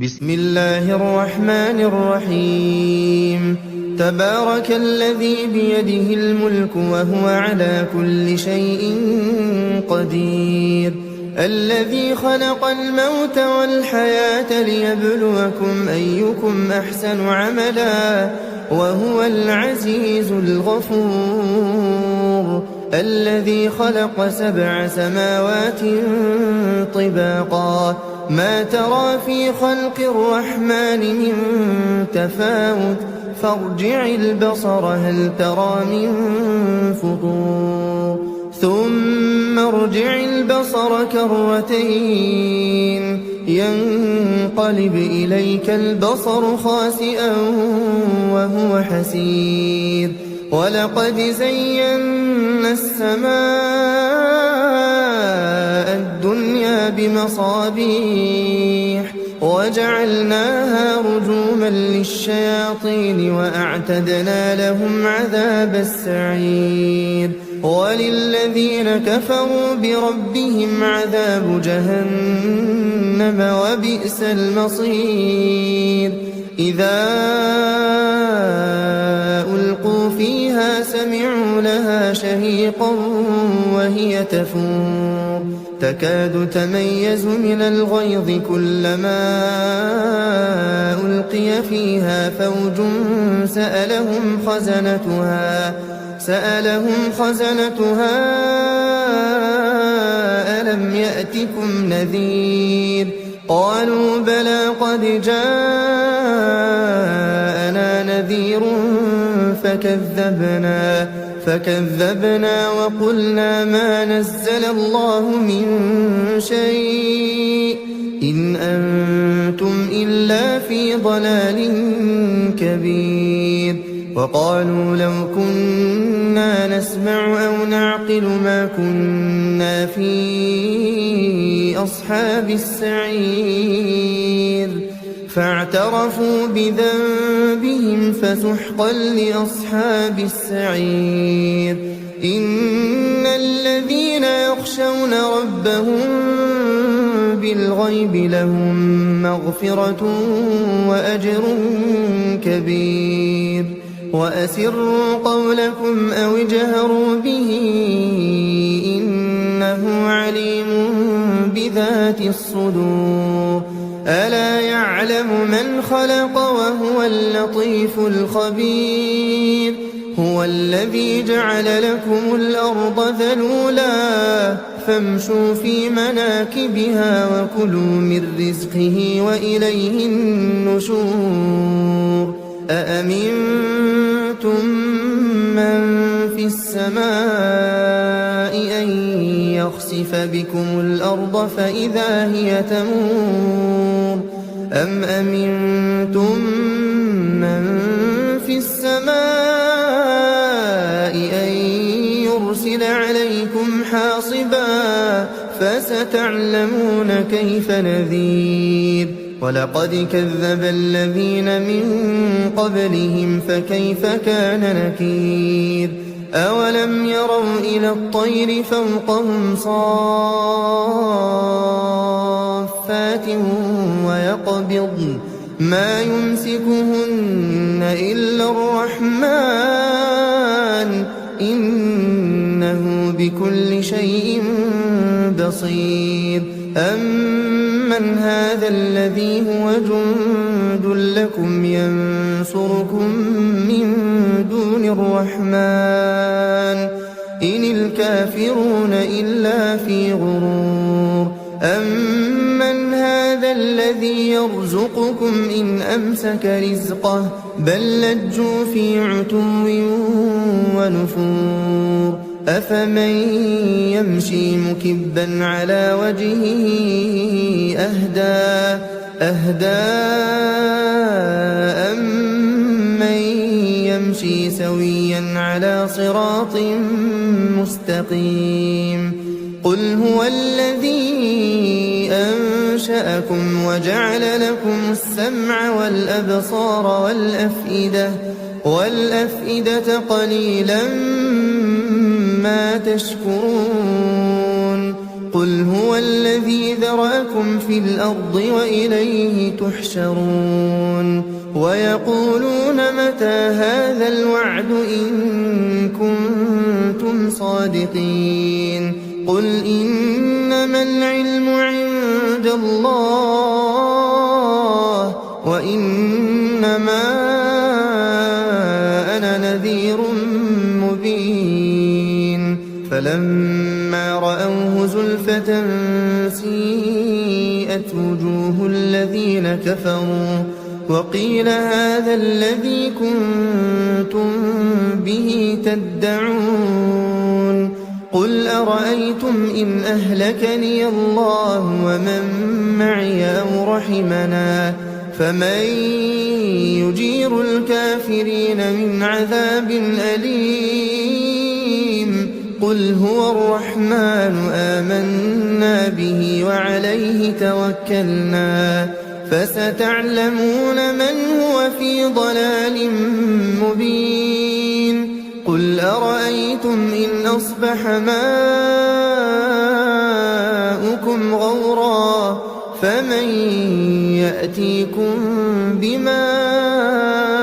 بسم الله الرحمن الرحيم. تبارك الذي بيده الملك وهو على كل شيء قدير، الذي خلق الموت والحياة ليبلوكم أيكم أحسن عملا وهو العزيز الغفور، الذي خلق 7 سماوات طباقا ما ترى في خلق الرحمن من تفاوت فارجع البصر هل ترى من فطور ثم ارجع البصر كرتين ينقلب إليك البصر خاسئا وهو حسير، ولقد زينا السماء الدنيا بمصابيح وجعلناها رجوما للشياطين وأعتدنا لهم عذاب السعير، وللذين كفروا بربهم عذاب جهنم وبئس المصير. إذا ألقوا فيها سمعوا لها شهيقا وهي تفور تكاد تميز من الغيظ كلما ألقي فيها فوج سألهم خزنتها ألم يأتكم نذير؟ قالوا بلى قد جاءنا نذير فكذبنا وقلنا ما نزل الله من شيء إن أنتم إلا في ضلال كبير. وقالوا لو كنا نسمع أو نعقل ما كنا في أصحاب السعير، فاعترفوا بذنبهم فسحقا لأصحاب السعير. إن الذين يخشون ربهم بالغيب لهم مغفرة وأجر كبير. وأسروا قولكم أو اجهروا به إنه عليم بذات الصدور. ألا يعلم من خلق وهو اللطيف الخبير. هو الذي جعل لكم الأرض ذلولا فامشوا في مناكبها وكلوا من رزقه وإليه النشور. أأمنتم من في السماء أن يخسف بكم الأرض فإذا هي تمور أم أمنتم من في السماء أن يرسل عليكم حاصبا فستعلمون كيف نذير. ولقد كذب الذين من قبلهم فكيف كان نكير. أولم يروا إلى الطير فوقهم صافات ويقبضن ما يمسكهن إلا الرحمن إنه بكل شيء بصير. أمن هذا الذي هو جند لكم ينصركم من دون الرحمن إن الكافرون إلا في غرور. أمن هذا الذي يرزقكم إن أمسك رزقه بل لجوا في عتو ونفور. أفمن يمشي مكبا على وجهه أهدى أمن يمشي سويا على صراط مستقيم. قل هو الذي أنشأكم وجعل لكم السمع والأبصار والأفئدة قليلا ما تشكرون. قل هو الذي ذرأكم في الأرض وإليه تحشرون ويقولون متى هذا الوعد إن كنتم صادقين قل إنما العلم عند الله وإنما أنا نذير مبين فلما رأوه زلفة سيئت وجوه الذين كفروا وقيل هذا الذي كنتم به تدعون قل أرأيتم إن أهلكني الله ومن معي أو رحمنا فمن يجير الكافرين من عذاب أليم قل هو الرحمن آمنا به وعليه توكلنا فستعلمون من هو في ضلال مبين قل أرأيتم إن أصبح ماؤكم غورا فمن يأتيكم بماء